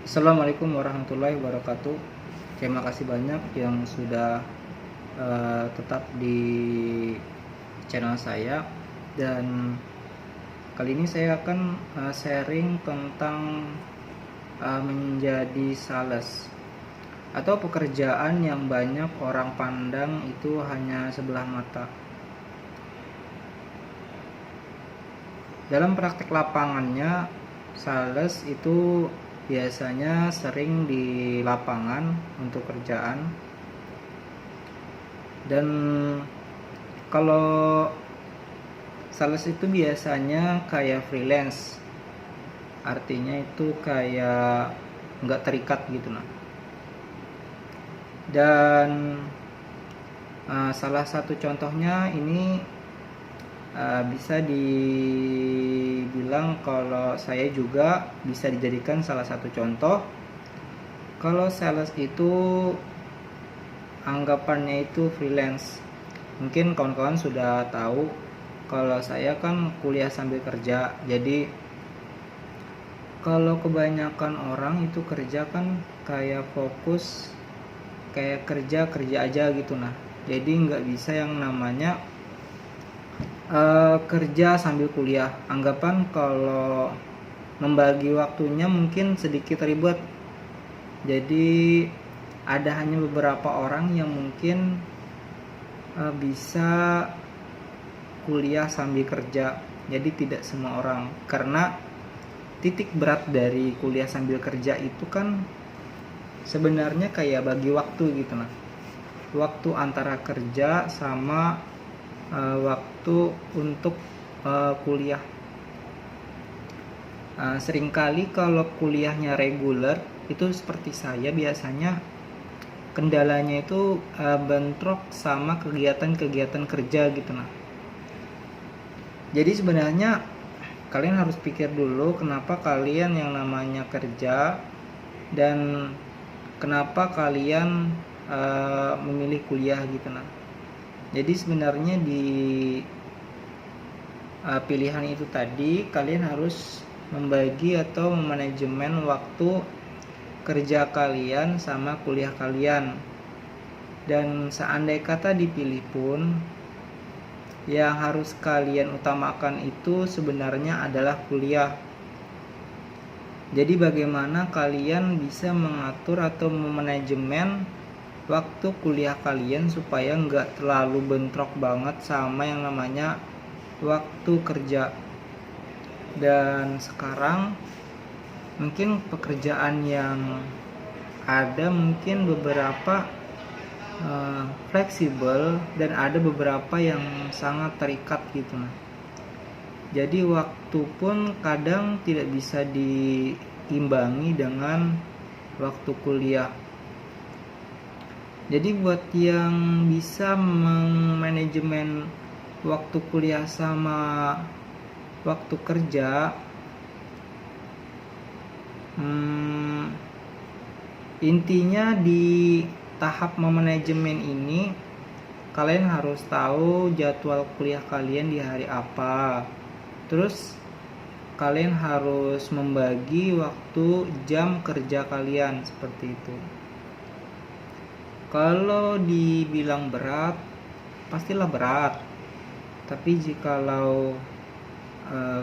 Assalamualaikum warahmatullahi wabarakatuh. Terima kasih banyak yang sudah tetap di channel saya, dan kali ini saya akan sharing tentang menjadi sales atau pekerjaan yang banyak orang pandang itu hanya sebelah mata. Dalam praktek lapangannya, sales itu biasanya sering di lapangan untuk kerjaan, dan kalau sales itu biasanya kayak freelance, artinya itu kayak nggak terikat gitu nah. Dan salah satu contohnya ini bisa dibilang kalau saya juga bisa dijadikan salah satu contoh. Kalau sales itu anggapannya itu freelance. Mungkin kawan-kawan sudah tahu kalau saya kan kuliah sambil kerja. Jadi kalau kebanyakan orang itu kerja kan kayak fokus, kayak kerja aja gitu nah. Jadi nggak bisa yang namanya kerja sambil kuliah. Anggapan kalau membagi waktunya mungkin sedikit ribet. Jadi ada hanya beberapa orang yang mungkin bisa kuliah sambil kerja. Jadi tidak semua orang, karena titik berat dari kuliah sambil kerja itu kan sebenarnya kayak bagi waktu gitu nah. Waktu antara kerja sama waktu untuk kuliah. Seringkali kalau kuliahnya reguler itu seperti saya, biasanya kendalanya itu bentrok sama kegiatan-kegiatan kerja gitu nah. Jadi sebenarnya kalian harus pikir dulu kenapa kalian yang namanya kerja dan kenapa kalian memilih kuliah gitu nah. Jadi sebenarnya di pilihan itu tadi kalian harus membagi atau memanajemen waktu kerja kalian sama kuliah kalian. Dan seandai kata dipilih pun, yang harus kalian utamakan itu sebenarnya adalah kuliah. Jadi bagaimana kalian bisa mengatur atau memanajemen waktu kuliah kalian supaya nggak terlalu bentrok banget sama yang namanya waktu kerja. Dan sekarang mungkin pekerjaan yang ada mungkin beberapa fleksibel dan ada beberapa yang sangat terikat gitu nah. Jadi waktu pun kadang tidak bisa diimbangi dengan waktu kuliah. Jadi buat yang bisa manajemen waktu kuliah sama waktu kerja, intinya di tahap memanajemen ini kalian harus tahu jadwal kuliah kalian di hari apa. Terus kalian harus membagi waktu jam kerja kalian seperti itu. Kalau dibilang berat, pastilah berat. Tapi jikalau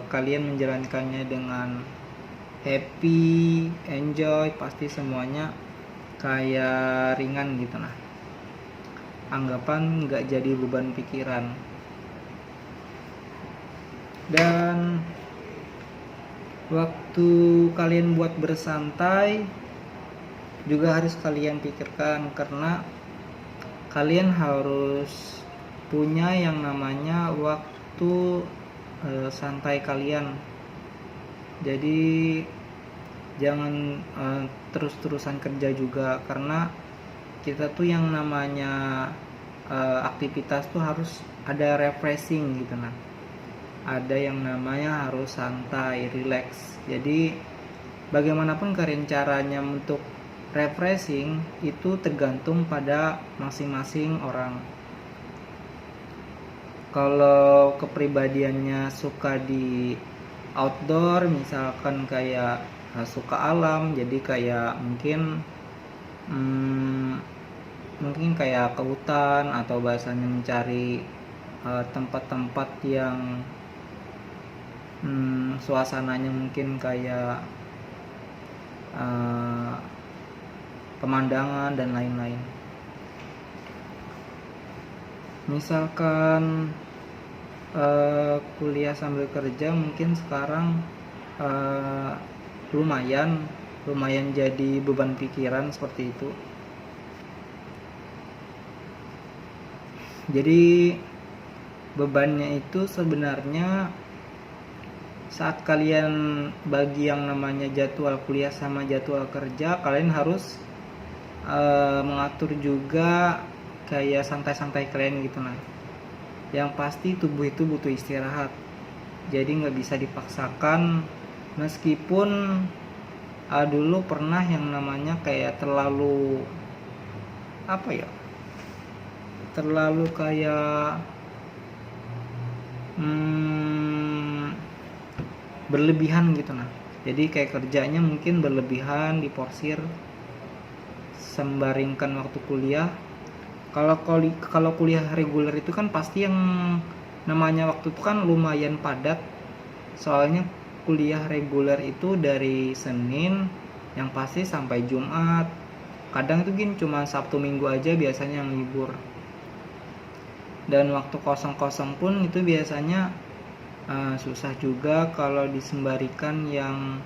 kalian menjalankannya dengan happy, enjoy, pasti semuanya kayak ringan gitu nah. Anggapan nggak jadi beban pikiran. Dan waktu kalian buat bersantai juga harus kalian pikirkan, karena kalian harus punya yang namanya waktu santai kalian. Jadi jangan terus-terusan kerja juga, karena kita tuh yang namanya aktivitas tuh harus ada refreshing gitu nah. Ada yang namanya harus santai, relax. Jadi bagaimanapun kalian caranya untuk refreshing itu tergantung pada masing-masing orang. Kalau kepribadiannya suka di outdoor, misalkan kayak suka alam, jadi kayak hmm, mungkin kayak ke hutan atau bahasanya mencari tempat-tempat yang suasananya mungkin kayak uh, pemandangan dan lain-lain. Misalkan kuliah sambil kerja mungkin sekarang lumayan jadi beban pikiran seperti itu. Jadi bebannya itu sebenarnya saat kalian bagi yang namanya jadwal kuliah sama jadwal kerja, kalian harus mengatur juga kayak santai-santai kalian gitu. Nah, yang pasti tubuh itu butuh istirahat, jadi nggak bisa dipaksakan. Meskipun dulu pernah yang namanya kayak terlalu kayak berlebihan gitu. Nah, jadi kayak kerjanya mungkin berlebihan, diporsir, sembaringkan waktu kuliah. Kalau kuliah reguler itu kan pasti yang namanya waktu itu kan lumayan padat. Soalnya kuliah reguler itu dari Senin yang pasti sampai Jumat. Kadang itu gini cuma Sabtu Minggu aja biasanya yang libur. Dan waktu kosong-kosong pun itu biasanya susah juga kalau disembarikan yang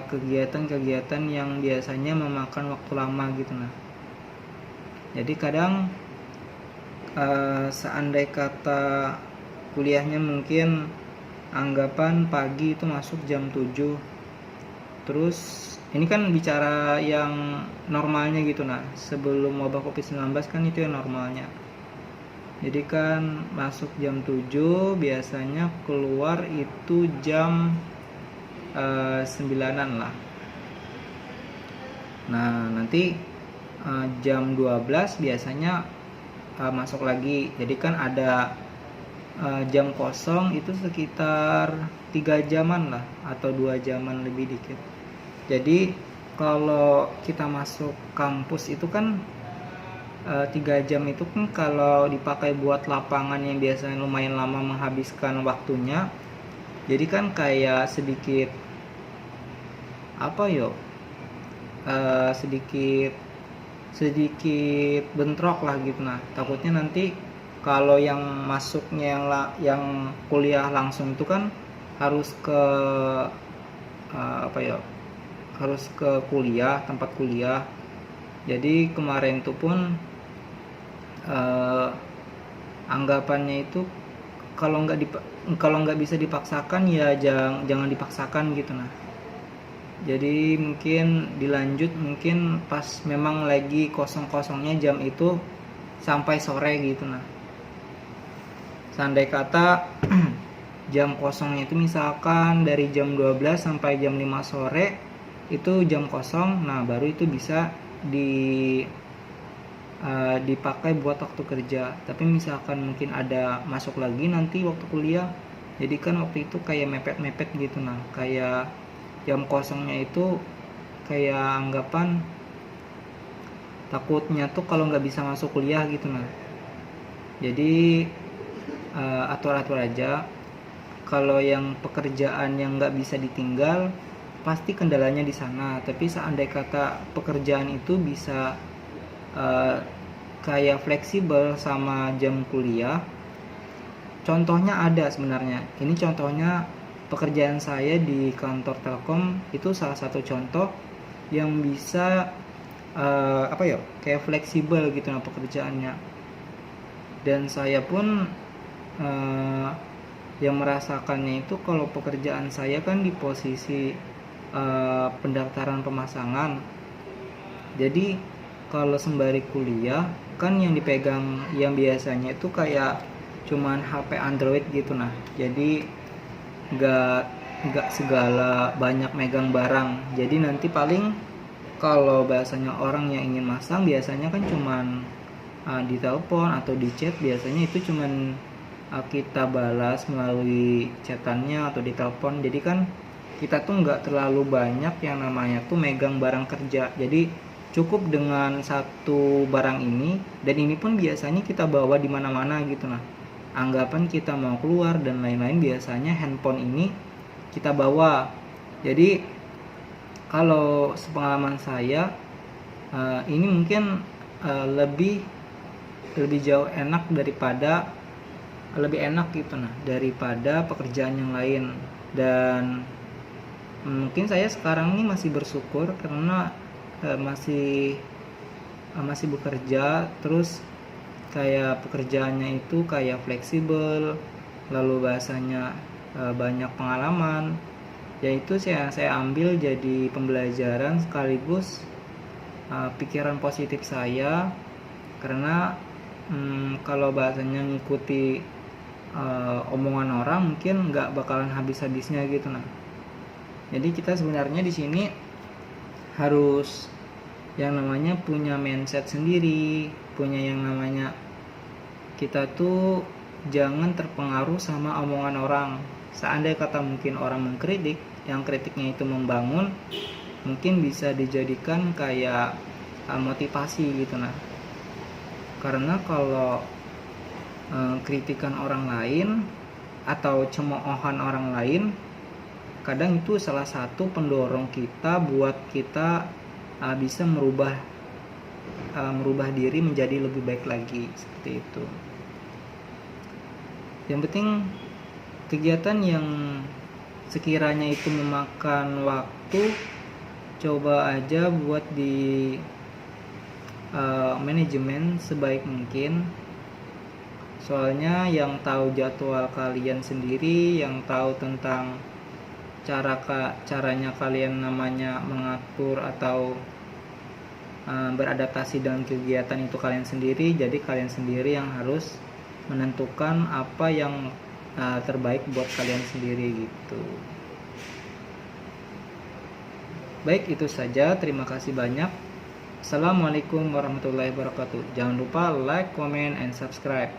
kegiatan-kegiatan yang biasanya memakan waktu lama gitu. Nah, jadi kadang seandai kata kuliahnya mungkin anggapan pagi itu masuk jam 7, terus ini kan bicara yang normalnya gitu. Nah, sebelum wabah COVID-19 kan itu yang normalnya. Jadi kan masuk jam 7, biasanya keluar itu jam 9-an lah. Nah, nanti jam 12 biasanya masuk lagi. Jadi kan ada jam kosong itu sekitar 3 jaman lah atau 2 jaman lebih dikit. Jadi kalau kita masuk kampus itu kan 3 jam itu kan kalau dipakai buat lapangan yang biasanya lumayan lama menghabiskan waktunya, jadi kan kayak sedikit sedikit bentrok lah gitu. Nah, takutnya nanti kalau yang masuknya yang kuliah langsung itu kan harus ke harus ke kuliah, tempat kuliah. Jadi kemarin itu pun anggapannya itu kalau nggak bisa dipaksakan ya jangan dipaksakan gitu. Nah, jadi mungkin dilanjut mungkin pas memang lagi kosong-kosongnya jam itu sampai sore gitu. Nah, seandai kata jam kosongnya itu misalkan dari jam 12 sampai jam 5 sore itu jam kosong, nah baru itu bisa dipakai buat waktu kerja. Tapi misalkan mungkin ada masuk lagi nanti waktu kuliah, jadi kan waktu itu kayak mepet-mepet gitu. Nah, kayak jam kosongnya itu kayak anggapan takutnya tuh kalau nggak bisa masuk kuliah gitu. Nah, jadi atur-atur aja. Kalau yang pekerjaan yang nggak bisa ditinggal pasti kendalanya di sana. Tapi seandai kata pekerjaan itu bisa kayak fleksibel sama jam kuliah, contohnya ada sebenarnya. Ini contohnya pekerjaan saya di kantor Telkom, itu salah satu contoh yang bisa kayak fleksibel gitu nah pekerjaannya. Dan saya pun yang merasakannya itu kalau pekerjaan saya kan di posisi pendaftaran pemasangan. Jadi kalau sembari kuliah kan yang dipegang yang biasanya itu kayak cuman HP Android gitu. Nah, jadi nggak segala banyak megang barang. Jadi nanti paling kalau bahasanya orang yang ingin masang biasanya kan cuman di telepon atau di chat, biasanya itu cuman kita balas melalui chatannya atau di telepon. Jadi kan kita tuh nggak terlalu banyak yang namanya tuh megang barang kerja. Jadi cukup dengan satu barang ini, dan ini pun biasanya kita bawa di mana-mana gitu. Nah, anggapan kita mau keluar dan lain-lain, biasanya handphone ini kita bawa. Jadi kalau sepengalaman saya, ini mungkin lebih jauh enak daripada lebih enak gitu nah daripada pekerjaan yang lain. Dan mungkin saya sekarang ini masih bersyukur karena masih bekerja, terus kayak pekerjaannya itu kayak fleksibel, lalu bahasanya banyak pengalaman, yaitu saya ambil jadi pembelajaran sekaligus pikiran positif saya. Karena kalau bahasanya ngikuti omongan orang mungkin nggak bakalan habis-habisnya gitu. Nah, jadi kita sebenarnya di sini harus yang namanya punya mindset sendiri, punya yang namanya kita tuh jangan terpengaruh sama omongan orang. Seandainya kata mungkin orang mengkritik, yang kritiknya itu membangun, mungkin bisa dijadikan kayak motivasi gitu. Nah, karena kalau kritikan orang lain atau cemoohan orang lain, kadang itu salah satu pendorong kita buat kita bisa merubah diri menjadi lebih baik lagi, seperti itu. Yang penting kegiatan yang sekiranya itu memakan waktu, coba aja buat di manajemen sebaik mungkin. Soalnya yang tahu jadwal kalian sendiri, yang tahu tentang caranya kalian namanya mengatur atau beradaptasi dengan kegiatan itu kalian sendiri. Jadi kalian sendiri yang harus menentukan apa yang terbaik buat kalian sendiri gitu. Baik, itu saja. Terima kasih banyak. Assalamualaikum warahmatullahi wabarakatuh. Jangan lupa like, comment, and subscribe.